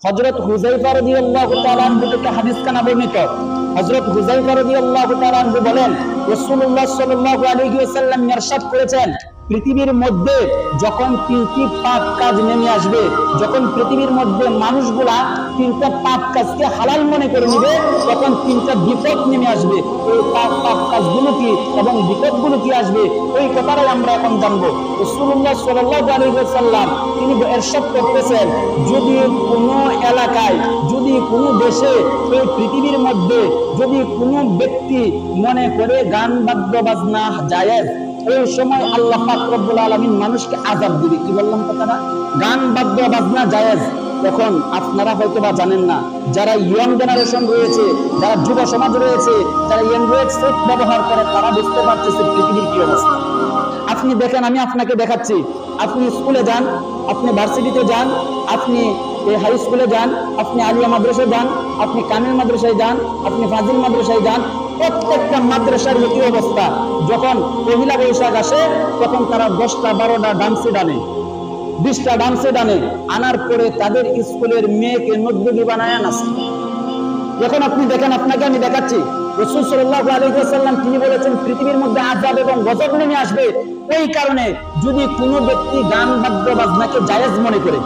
হযরত হুযায়ফা রাদিয়াল্লাহু তাআলা আনহু থেকে হাদিস কানা বর্ণিত। হযরত হুযায়ফা রাদিয়াল্লাহু তাআলা আনহু বলেন, রাসূলুল্লাহ সাল্লাল্লাহু আলাইহি ওয়াসাল্লাম ইরশাদ করেছেন, পৃথিবীর মধ্যে যখন তিনটি পাপ কাজ নেমে আসবে, যখন পৃথিবীর মধ্যে মানুষগুলা তিনটা পাপ কাজকে হালাল মনে করে নেবে, তখন তিনটা বিপদ নেমে আসবে। এই পাপ কাজগুলো কি এবং বিপদগুলো কি আসবে, ওই কথাটাই আমরা এখন জানবো। রাসূলুল্লাহ সাল্লাল্লাহু আলাইহি ওয়াসাল্লাম তিনি ইরশাদ করতেছেন, যদি কোনো এলাকায়, যদি কোনো দেশে, এই পৃথিবীর মধ্যে যদি কোনো ব্যক্তি মনে করে গান বাদ্য বাজনা জায়েজ, এই সময় আল্লাহ পাক রব্বুল আলামিন মানুষকে আযাব দিবে। কি বললাম কথাটা? গান বাদ্য বাজনা জায়েজ। এখন আপনারা হয়তো বা জানেন না, যারা ইয়ং জেনারেশন রয়েছে, যারা যুব সমাজ রয়েছে, যারা অ্যান্ড্রয়েড সেট ব্যবহার করে, তারা বুঝতে পারতেছে পৃথিবীর কি অবস্থা। আপনি দেখেন, আমি আপনাকে দেখাচ্ছি, আপনি স্কুলে যান, আপনি ভার্সিটিতে যান, আপনি হাই স্কুলে যান, আপনি আলিয়া মাদ্রাসায় যান, আপনি কামিল মাদ্রাসায় যান, আপনি ফাজিল মাদ্রাসায় যান, প্রত্যেকটা মাদ্রাসার একই অবস্থা। যখন পহিলা বৈশাখ আসে, তখন তারা 10টা 12টা ডান্সে ডানে, 20টা ডান্সে ডানে, আনার পরে তাদের স্কুলের মেয়েকে নদ্দগি বানায় নাচে। এখন আপনি দেখেন, আপনাকে আমি দেখাচ্ছি, রাসূল সাল্লাল্লাহু আলাইহি ওয়াসাল্লাম তিনি বলেছেন, পৃথিবীর মধ্যে আযাব এবং গজব নেমে আসবে ওই কারণে যদি কোনো ব্যক্তি গান বাদ্য বাজনাকে জায়েজ মনে করে।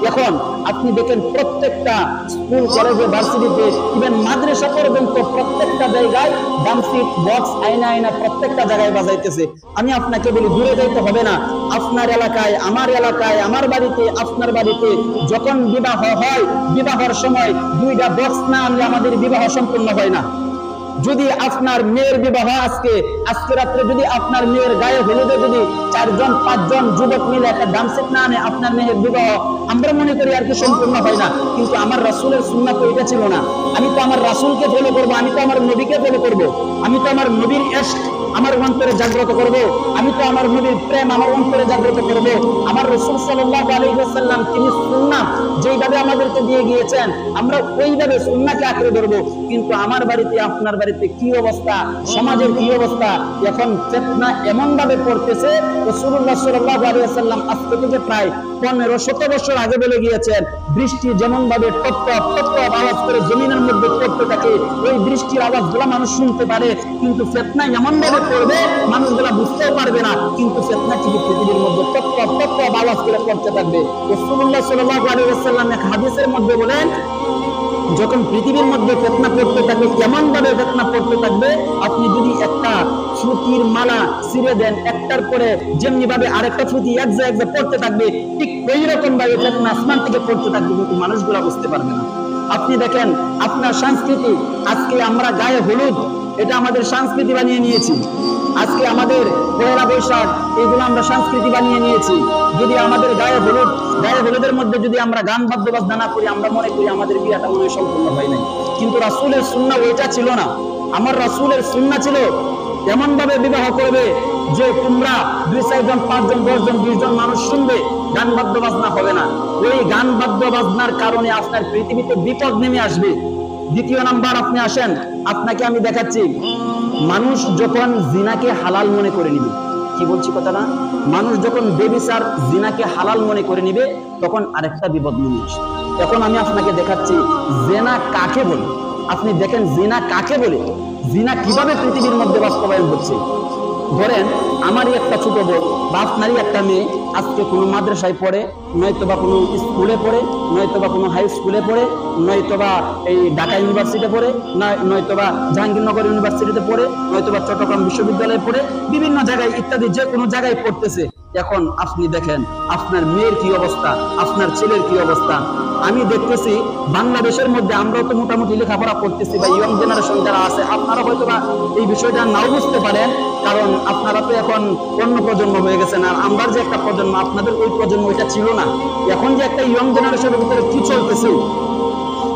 এখন আপনি দেখেন, প্রত্যেকটা স্কুল কলেজে ভার্সিটিতে ইভেন মাদ্রাসা পর্যন্ত প্রত্যেকটা জায়গায় ডান্সিং বক্স আয়না আয়না প্রত্যেকটা জায়গায় বাজাইতেছে। আমি আপনাকে বলি, দূরে যাইতে হবে না, আপনার এলাকায়, আমার বাড়িতে, আপনার বাড়িতে যখন বিবাহ হয়, বিবাহের সময় 2টা বক্স না আনলে আমাদের বিবাহ সম্পূর্ণ হয় না। যদি আপনার মেয়ের বিবাহ আজকে রাত্রে যদি আপনার মেয়ের গায়ে হলুদে যদি 4জন 5জন যুবক মিলে একটা ডান্স সেট না আনে, আপনার মেয়ের বিবাহ আমরা মনে করি আর কি সম্পূর্ণ হয় না। কিন্তু আমার রাসূলের সুন্নাত তো এটা ছিল না। আমি তো আমার রাসূলকে ফলো করব, আমি তো আমার নবীকে ফলো করব, আমি তো আমার নবীর ইশক আমার অন্তরে জাগ্রত করব, আমি তো আমার নবীর প্রেম আমার অন্তরে জাগ্রত করব। আমার রাসূল সাল্লাল্লাহু আলাইহি ওয়াসাল্লাম তিনি সুন্নাহ যেইভাবে আমাদেরকে দিয়ে গিয়েছেন, আমরা ওইভাবে সুন্নাহকে আঁকড়ে ধরব। কিন্তু আমার বাড়িতে, আপনার বাড়িতে কি অবস্থা, সমাজের কি অবস্থা, এখন ফিতনা এমন ভাবে পড়তেছে। রাসূলুল্লাহ সাল্লাল্লাহু আলাইহি ওয়াসাল্লাম আজ থেকে প্রায় 15-17 বছর আগে বলে গিয়েছেন, বৃষ্টি যেমন ভাবে টপ টপ টপ টপ আওয়াজ করে জমিনের মধ্যে পড়তে থাকে, ওই বৃষ্টির আওয়াজগুলো মানুষ শুনতে পারে, কিন্তু ফিতনা এমন ভাবে পড়বে মানুষগুলা বুঝতেও পারবে না, কিন্তু ফিতনা ঠিক পৃথিবীর মধ্যে টপ টপ টপ টপ আওয়াজ করে পড়তে থাকবে। রাসূলুল্লাহ সাল্লাল্লাহু আলাইহি ওয়াসাল্লাম এক হাদিসের মধ্যে বলেন, যখন পৃথিবীর মধ্যে ফিতনা পড়তে থাকবে, এমন ভাবে ফিতনা পড়তে থাকবে, আপনি যদি একটা সুতির মালা ছিঁড়ে দেন, একটার পরে যেমনি ভাবে আরেকটা সুতি এক জায়গায় পড়তে থাকবে, ঠিক ওই রকম ভাবে ফিতনা আসমান থেকে পড়তে থাকবে, কিন্তু মানুষগুলা বুঝতে পারবে না। আপনি দেখেন, আপনার সংস্কৃতি, আজকে আমরা গায়ে হলুদ, এটা আমাদের সংস্কৃতি বানিয়ে নিয়েছি। আজকে আমাদের পয়লা বৈশাখ, এগুলো আমরা সংস্কৃতি বানিয়ে নিয়েছি। যদি আমাদের গায়ে হলুদের মধ্যে যদি আমরা গান বাদ্য বাজনা না করি, আমরা মনে করি আমাদের বিয়েটা মনে হয় সম্পূর্ণ হয় নাই। কিন্তু রাসূলের সুন্নাহ ওইটা ছিল না। আমার রাসূলের সুন্নাহ ছিল এমন ভাবে বিবাহ করবে যে তোমরা 2-4 জন 5 জন 10 জন 20 জন মানুষ শুনবে, গান বাদ্য বাজনা হবে না। ওই গান বাদ্য বাজনার কারণে আপনার পৃথিবীতে বিপদ নেমে আসবে। দ্বিতীয় নাম্বার, আপনি আসেন, আপনাকে আমি দেখাচ্ছি, মানুষ যখন জিনাকে হালাল মনে করে নিবে, কি বলছি কথাটা, মানুষ যখন বেবিচার জিনাকে হালাল মনে করে নিবে, তখন আরেকটা বিপদ নেমে আসে। এখন আমি আপনাকে দেখাচ্ছি জিনা কাকে বলে। আপনি দেখেন জিনা কাকে বলে, জিনা কিভাবে পৃথিবীর মধ্যে বাস্তবায়ন হচ্ছে। ধরেন আমারই একটা ছোট বোন বা আপনারই একটা মেয়ে আজকে কোনো মাদ্রাসায় পড়ে, নয়তোবা কোনো স্কুলে পড়ে, নয়তোবা কোনো হাই স্কুলে পড়ে, নয়তোবা এই ঢাকা ইউনিভার্সিটিতে পড়ে, নয়তোবা জাহাঙ্গীরনগর ইউনিভার্সিটিতে পড়ে, নয়তোবা চট্টগ্রাম বিশ্ববিদ্যালয়ে পড়ে, বিভিন্ন জায়গায় ইত্যাদি যে কোনো জায়গায় পড়তেছে। এখন আপনি দেখেন আপনার মেয়ের কি অবস্থা, আপনার ছেলের কি অবস্থা। আমি দেখতেছি বাংলাদেশের মধ্যে আমরাও তো মোটামুটি লেখাপড়া করতেছি, বা ইয়ং জেনারেশন যারা আছে, আপনারা হয়তো বা এই বিষয়টা নাও বুঝতে পারেন, কারণ আপনারা তো এখন অন্য প্রজন্ম হয়ে গেছেন। আর আমরা যে একটা প্রজন্ম, আপনাদের ওই প্রজন্ম ওইটা ছিল না। এখন যে একটা ইয়ং জেনারেশনের ভিতরে কি চলতেছে,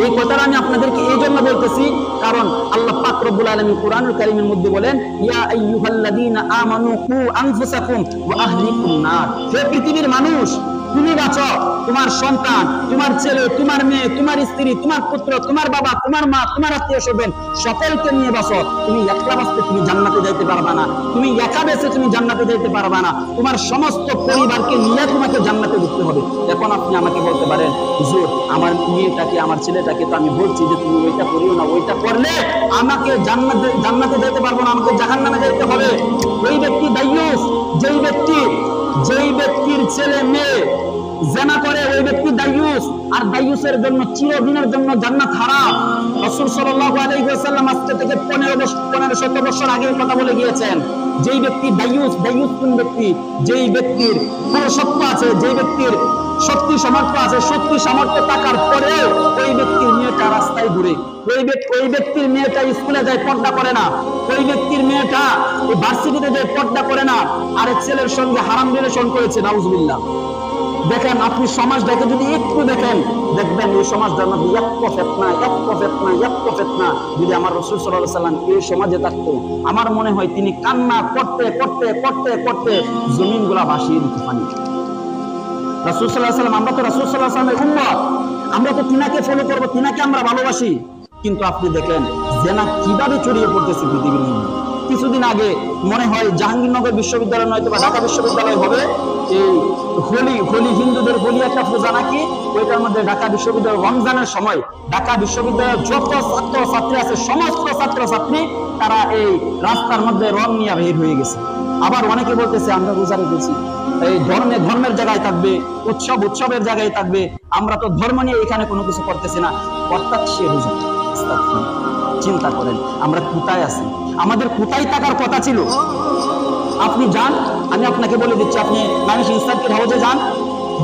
এই কথাটা আমি আপনাদেরকে এই জন্য বলতেছি, কারণ আল্লাহ পাক রব্বুল আলামিন কোরআনুল কারীমের মধ্যে বলেন, ইয়া আইয়ুহাল্লাযীনা আমানু কু আনফুসাকুম ওয়া আহলিকুম নার। হে পৃথিবীর মানুষ, তুমি বাঁচো, তোমার সন্তান, তোমার ছেলে, তোমার মেয়ে, তোমার স্ত্রী, তোমার পুত্র, তোমার বাবা, তোমার মা, তোমার আত্মীয় স্বজন সকলকে নিয়ে বাঁচো। তুমি একলা বাঁচতে তুমি জান্নাতে যাইতে পারবা না, তুমি একা বেঁচে তুমি জান্নাতে যাইতে পারবা না, তোমার সমস্ত পরিবারকে নিয়ে তোমাকে জান্নাতে ঢুকতে হবে। এখন আপনি আমাকে বলতে পারেন, হুজুর আমার মেয়েটাকে আমার ছেলেটাকে তো আমি বলছি যে তুমি ওইটা করিও না, ওইটা করলে আমাকে জান্নাতে যেতে পারবো না, আমাকে জাহান্নামে যেতে হবে। ওই ব্যক্তি দায়ুস, যেই ব্যক্তির ছেলে মেয়ে জেনা করে, ওই ব্যক্তি দায়ুস, আর দায়ুসের জন্য চিরদিনের জন্য জান্নাত হারাম। রাসূল সাল্লাল্লাহু আলাইহি ওয়াসাল্লাম আজকে থেকে 1500 বছর আগে কথা বলে গিয়েছেন। যেই ব্যক্তি দায়ুস কোন ব্যক্তি? যেই ব্যক্তির পুরুষত্ব আছে, যেই ব্যক্তির শক্তি সামর্থ্য আছে, শক্তি সামর্থ্য থাকার পরেও ওই ব্যক্তির মেয়েটা রাস্তায় ঘুরে, ওই ব্যক্তির মেয়েটা স্কুলে যায় পর্দা করে না, ওই ব্যক্তির মেয়েটা ভার্সিটিতে যায় পর্দা করে না, আরেক ছেলের সঙ্গে হারাম রিলেশন করেছে, নাউজুবিল্লাহ। দেখেন আপনি সমাজটাকে যদি একটু দেখেন, দেখবেন এই সমাজটার মধ্যে ফেতনা। যদি আমার রাসূল সাল্লাল্লাহু আলাইহি ওয়াসাল্লাম এই সমাজে থাকতো, আমার মনে হয় তিনি কান্না করতে জমিনগুলা ভাসিয়ে দিতে পারেন। রাসূল সাল্লাল্লাহু আলাইহি ওয়াসাল্লাম, আমরা তো রাসূল সাল্লাল্লাহু আলাইহি ওয়াসাল্লামের উম্মত, আমরা তো তিনাকে ফলো করব, তিনাকে আমরা ভালোবাসি। কিন্তু আপনি দেখেন জেনা কিভাবে ছড়িয়ে পড়তেছে পৃথিবীর মধ্যে। কিছুদিন আগে মনে হয় জাহাঙ্গীরনগর বিশ্ববিদ্যালয় নয়তো বা ঢাকা বিশ্ববিদ্যালয় হবে, এই হোলি হিন্দুদের হোলি একটা পূজা নাকি, ওইটার মধ্যে ঢাকা বিশ্ববিদ্যালয় রমজানের সময় ঢাকা বিশ্ববিদ্যালয়ের যত ছাত্র ছাত্রী আছে সমস্ত ছাত্র ছাত্রী তারা এই রাস্তার মধ্যে রং নিয়ে বের হয়ে গেছে। আবার অনেকে বলতেছে আমরা রোজা রেখেছি, এই ধর্মের জায়গায় থাকবে, উৎসবের জায়গায় থাকবে, আমরা তো ধর্ম নিয়ে এখানে কোনো কিছু করতেছি না, অর্থাৎ সে রোজা। চিন্তা করেন আমরা কোথায় আছি, আমাদের কোথায় থাকার কথা ছিল। আপনি যান, আমি আপনাকে বলে দিচ্ছি, আপনি ময়মনসিংহ সার্কিট হাউসে যান,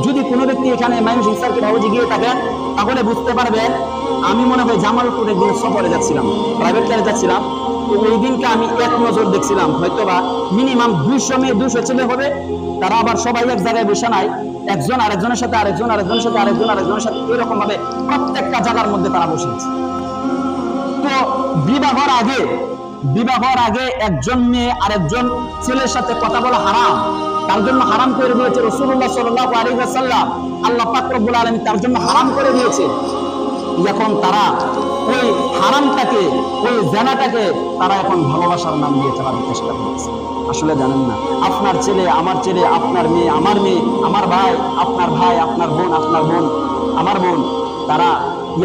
যদি কোনো ব্যক্তি এখানে ময়মনসিংহ সার্কিট হাউসে গিয়ে থাকেন তাহলে বুঝতে পারবেন, আমি মনে হয় জামালপুরে একদিন সফরে যাচ্ছিলাম, প্রাইভেট কারে যাচ্ছিলাম, তো ওই দিনকে আমি এক নজর দেখছিলাম, হয়তোবা মিনিমাম 200 মেয়ে 200 ছেলে হবে, তারা আবার সবাই এক জায়গায় বসে নাই, একজন আরেকজনের সাথে আরেকজনের সাথে এরকম ভাবে প্রত্যেকটা জায়গার মধ্যে তারা বসে আছে। তো বিবাহর আগে একজন মেয়ে আরেকজন ছেলের সাথে কথা বলা হারাম, তার জন্য হারাম করে দিয়েছে রাসূলুল্লাহ সাল্লাল্লাহু আলাইহি ওয়াসাল্লাম, আল্লাহ পাক রব্বুল আলামিন তার জন্য হারাম করে দিয়েছে। এখন তারা ওই হারামটাকে, ওই জেনাটাকে তারা এখন ভালোবাসার নাম দিয়ে চালাতে চেষ্টা করছে। আসলে জানেন না, আপনার ছেলে, আপনার মেয়ে, আমার মেয়ে, আমার ভাই, আপনার বোন, আমার বোন, তারা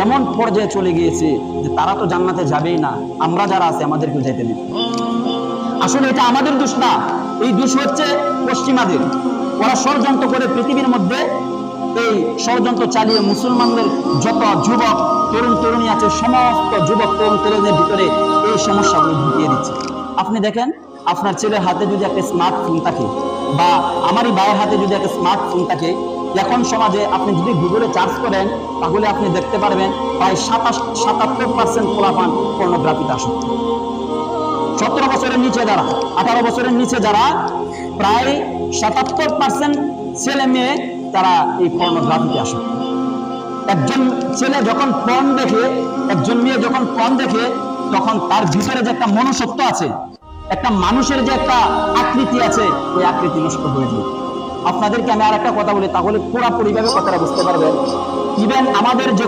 এমন পর্যায়ে চলে গিয়েছে যে তারা তো জান্নাতে যাবেই না, আমরা যারা আছে আমাদেরকেও যেতে নেই। আসলে এটা আমাদের দোষ না, এই দোষ হচ্ছে পশ্চিমাদের। ওরা ষড়যন্ত্র করে পৃথিবীর মধ্যে এই ষড়যন্ত্র চালিয়ে মুসলমানদের যত যুবক তরুণী আছে সমস্ত যুবক তরুণীর ভিতরে এই সমস্যাগুলো ঢুকিয়ে দিচ্ছে। আপনি দেখেন আপনার ছেলের হাতে যদি একটা স্মার্টফোন থাকে বা আমারই ভাইয়ের হাতে যদি একটা স্মার্টফোন থাকে, এখন সমাজে আপনি যদি গুগলে সার্চ করেন তাহলে আপনি দেখতে পারবেন প্রায় 77% পোলাপান পর্নোগ্রাফিতে আসক্ত। 17 বছরের নিচে যারা, 18 বছরের নিচে যারা, প্রায় 77% ছেলে মেয়ে তারা এই পর্নোগ্রাফিতে আসক্ত। একজন ছেলে যখন পর্ন দেখে, একজন মেয়ে যখন পর্ন দেখে, তখন তার ভিতরে যে একটা মনুষ্যত্ব আছে, একটা মানুষের যে একটা আকৃতি আছে, ওই আকৃতি নষ্ট হয়ে যায়। আপনাদেরকে আমি আর একটা কথা বলি, তাহলে পুরোপুরি ভাবে কথাটা বুঝতে পারবেন। ইভেন আমাদের যে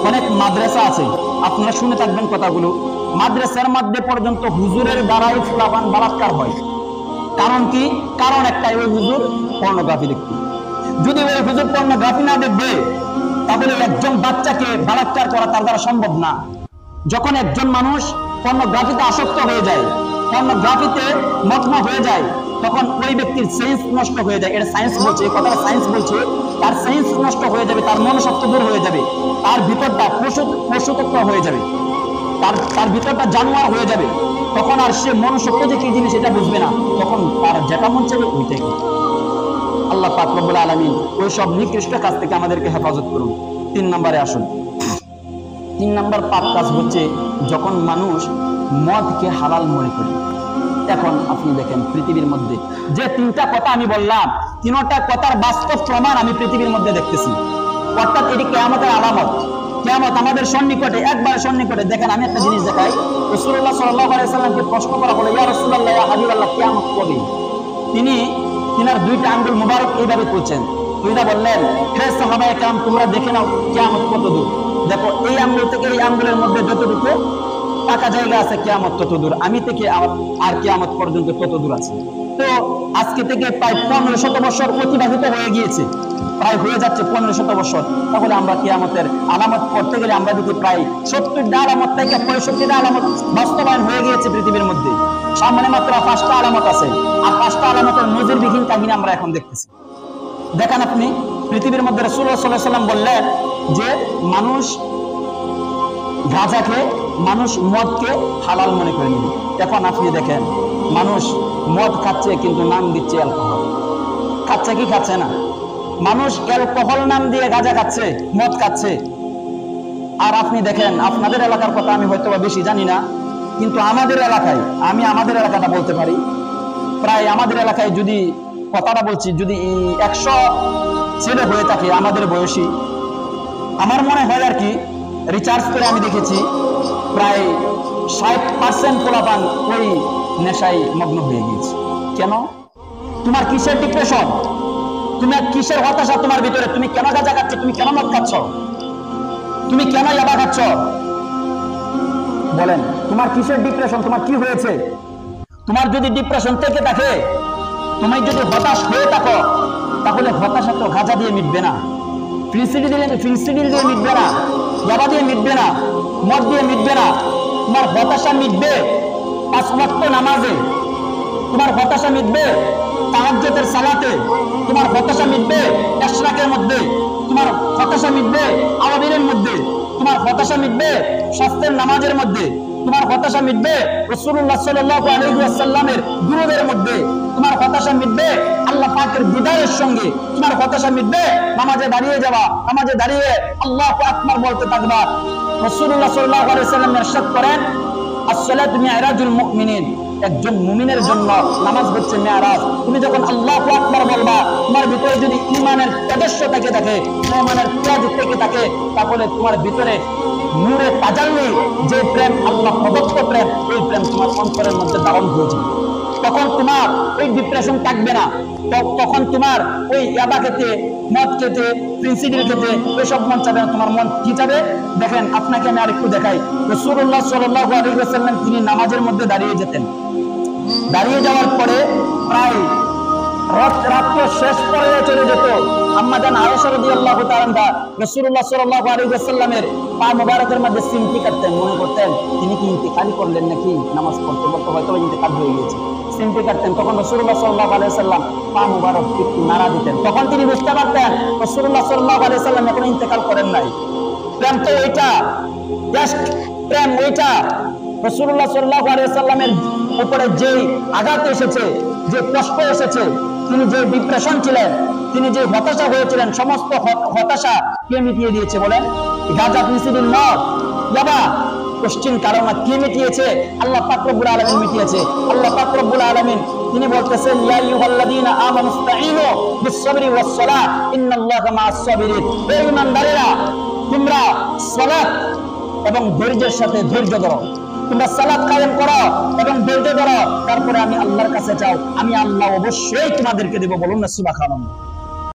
অনেক মাদ্রাসা আছে, আপনারা শুনে থাকবেন কথাগুলো, মাদ্রাসার মধ্যে পর্যন্ত হুজুরের দ্বারাই ফুলাপান বালাৎকার হয়। কারণ কি? কারণ একটাই, ওই হুজুর পর্নোগ্রাফি দেখবে। যদি ওই হুজুর পর্নোগ্রাফি না দেখবে তাহলে একজন বাচ্চাকে বালাৎকার করা তার দ্বারা সম্ভব না। যখন একজন মানুষ পর্নোগ্রাফিতে আসক্ত হয়ে যায়, পর্নোগ্রাফিতে মগ্ন হয়ে যায়, তখন ওই ব্যক্তির সেন্স নষ্ট হয়ে যায়। এটা সায়েন্স বলছে, এই কথাটা সায়েন্স বলছে। তার সেন্স নষ্ট হয়ে যাবে, তার মনসত্ব দূর হয়ে যাবে, তার ভিতরটা পশুতত্ব হয়ে যাবে, তার ভিতরটা জানোয়ার হয়ে যাবে। তখন আর সে মনুষ্যত্ব যে কি জিনিস এটা বুঝবে না, তখন তার যেটা মন চাইবে ওইটাই। আল্লাহ পাক রব্বুল আলামিন ওই সব নিকৃষ্ট কাজ থেকে আমাদেরকে হেফাজত করুন। 3 নম্বরে আসুন। 3 নম্বর পাপ কাজ হচ্ছে যখন মানুষ মদকে হালাল মনে করে। এখন আপনি দেখেন পৃথিবীর মধ্যে যে 3টা কথা আমি বললাম, 3টা কথার বাস্তব প্রমাণ আমি পৃথিবীর মধ্যে দেখতেছি। অর্থাৎ এটি কিয়ামতের আলামত। কিয়ামত আমাদের সন্নিকটে, একবারে সন্নিকটে। দেখেন আমি একটা জিনিস দেখাই। রাসূলুল্লাহ সাল্লাল্লাহু আলাইহি ওয়াসাল্লামকে প্রশ্ন করা হলো, ইয়া রাসূলুল্লাহ, ইয়া হাবিবাল্লাহ, কিয়ামত কবে? তিনার 2টা আঙ্গুল মুবারক এইভাবে তুলছেন, উনি বললেন, হে সাহাবায়ে কেরাম, তোমরা দেখে নাও কিয়ামত কত দূর। দেখো, এই আঙ্গুল থেকে এই আঙ্গুলের মধ্যে যতটুকু ফাঁকা জায়গা আছে, কিয়ামত তত দূর। আমি থেকে আর কিয়ামত পর্যন্ত তত দূর আছে। তো আজকে থেকে প্রায় 1500 বছর অতিবাহিত হয়ে গিয়েছে, প্রায় হয়ে যাচ্ছে 1500 বছর। তাহলে আমরা কিয়ামতের আলামত পড়তে গেলে আমরা দেখি প্রায় 70টা আলামত থেকে 65টা আলামত বাস্তবায়ন হয়ে গিয়েছে পৃথিবীর মধ্যে। সামনে মাত্র 5টা আলামত আছে, আর 5টা আলামতের নজিরবিহীন কাহিনী আমরা এখন দেখতেছি। দেখেন আপনি, পৃথিবীর মধ্যে রাসূলুল্লাহ সাল্লাল্লাহু আলাইহি ওয়াসাল্লাম বললেন যে মানুষ গাঁজাকে, মানুষ মদকে হালাল মনে করে নিবে। এখন আপনি দেখেন, মানুষ মদ খাচ্ছে কিন্তু নাম দিচ্ছে অ্যালকোহল। খাচ্ছে কি খাচ্ছে না? মানুষ অ্যালকোহল নাম দিয়ে গাঁজা খাচ্ছে, মদ খাচ্ছে। আর আপনি দেখেন, আপনাদের এলাকার কথা আমি হয়তো বেশি জানি না, কিন্তু আমাদের এলাকায়, আমি আমাদের এলাকাটা বলতে পারি, প্রায় আমাদের এলাকায় যদি কথাটা বলছি, যদি 100 ছেলে হয়ে থাকে আমাদের বয়সী, আমার মনে হয় আর কি, রিচার্জ করে আমি দেখেছি প্রায় 60% পোলাপান ওই নেশায় মগ্ন হয়ে গিয়েছে। কেন? তোমার কিসের ডিপ্রেশন, তোমার কিসের হতাশা তোমার ভিতরে? তুমি কেন গাঁজা খাচ্ছ? তুমি কেন মদ খাচ্ছ? তুমি কেন ইয়াবা খাচ্ছ? বলেন, তোমার কিসের ডিপ্রেশন? তোমার কি হয়েছে? তোমার যদি ডিপ্রেশন থেকে থাকে, তুমি যদি হতাশ হয়ে থাকো, তাহলে হতাশা তো গাঁজা দিয়ে মিটবে না, ফেন্সিডিল দিয়ে মিটবে না, ইয়াবা দিয়ে মিটবে না, মদ দিয়ে মিটবে না। তোমার হতাশা মিটবে 5 ওয়াক্ত নামাজে, তোমার হতাশা মিটবে তাহাজ্জুদের সালাতে, তোমার হতাশা মিটবে ইশরাকের মধ্যে, তোমার হতাশা মিটবে আওয়াবিরের মধ্যে, তোমার হতাশা মিটবে শাস্তের নামাজের মধ্যে, তোমার হতাশা মিটবে রাসূলুল্লাহ সাল্লাল্লাহু আলাইহি ওয়াসাল্লামের দুরূদের মধ্যে, তোমার হতাশা মিটবে আল্লাহ পাকের দিদারের সঙ্গে, তোমার হতাশা মিটবে নামাজে দাঁড়িয়ে যাওয়া, নামাজে দাঁড়িয়ে আল্লাহু আকবার বলতে থাকবা। রাসূলুল্লাহ সাল্লাল্লাহু আলাইহি ওয়াসাল্লাম ইরশাদ করেন, আসসালাতু মি'রাজুল মুমিনিন, একজন মুমিনের জন্য নামাজ হচ্ছে মেরাজ। তুমি যখন আল্লাহু আকবার বলবা, তোমার ভিতরে যদি ঈমানের তেজস্ব থেকে থাকে, ঈমানের তেজ থেকে থাকে, তাহলে তোমার ভিতরে নূরে তাজাল্লি, যে প্রেম আল্লাহ প্রদত্ত প্রেম, ওই প্রেম তোমার অন্তরের মধ্যে ধারণ হয়ে যাবে। তখন তোমার ওই ডিপ্রেশন থাকবে না, তখন তোমার ওই ইয়াবা খেতে, মদ খেতে, ফেন্সিডিল খেতে এসব মন চাবে না। তোমার মন কি চাবে? দেখেন, আপনাকে আমি আরেকটু দেখাই। রাসূলুল্লাহ সাল্লাল্লাহু আলাইহি ওয়াসাল্লাম তিনি নামাজের মধ্যে দাঁড়িয়ে যেতেন। দাঁড়িয়ে যাওয়ার পরে প্রায় রাত্র শেষ পর্যায়ে চলে যেত। আম্মা জান আয়েশা রাদিয়াল্লাহু তাআলা আনহা রাসূলুল্লাহ সাল্লাল্লাহু আলাইহি ওয়াসাল্লামের পা মুবারকের মধ্যে সিমটি কাটতেন। মনে করতেন তিনি কি ইন্তেকাল করলেন নাকি, নামাজ পড়তে পড়তে হয়তো ইন্তেকাল হয়ে গিয়েছে। সিমটি কাটতেন, তখন রাসূলুল্লাহ সাল্লাল্লাহু আলাইহি ওয়াসাল্লাম পা মুবারক একটু নাড়া দিতেন। তখন তিনি বুঝতে পারতেন রাসূলুল্লাহ সাল্লাল্লাহু আলাইহি ওয়াসাল্লাম এখন ইন্তেকাল করেন নাই। প্রেম তো ওইটা, জাস্ট প্রেম ওইটা। রাসূলুল্লাহ সাল্লাল্লাহু আলাইহি ওয়াসাল্লামের উপরে যে আঘাত এসেছে, যে কষ্ট এসেছে, তিনি যে ডিপ্রেশন ছিলেন, তিনি যে হতাশা হয়েছিলেন, সমস্ত হতাশা কে মিটিয়ে দিয়েছে বলেন? গাঁজা, ফেন্সিডিল, মদ, ইয়াবা, কোশ্চিন কারণা কে মিটিয়েছে? আল্লাহ পাক রব্বুল আলামিন মিটিয়েছে। আল্লাহ পাক রব্বুল আলামিন তিনি বলতেছেন, ইয়া আইয়ুহাল্লাযীনা আমানু ইসতাঈনু বিস-সাবরি ওয়াস-সালাহ ইন্নাল্লাহা মা'আস-সাবিরিন। হে ঈমানদারেরা, তোমরা সালাত এবং ধৈর্যের সাথে ধৈর্য ধরো, তোমরা সালাত কায়েম করো এবং ধৈর্য ধরো, তারপরে আমি আল্লাহর কাছে যাও, আমি আল্লাহ অবশ্যই তোমাদেরকে দেব। বলুন না সুবহানাল্লাহ।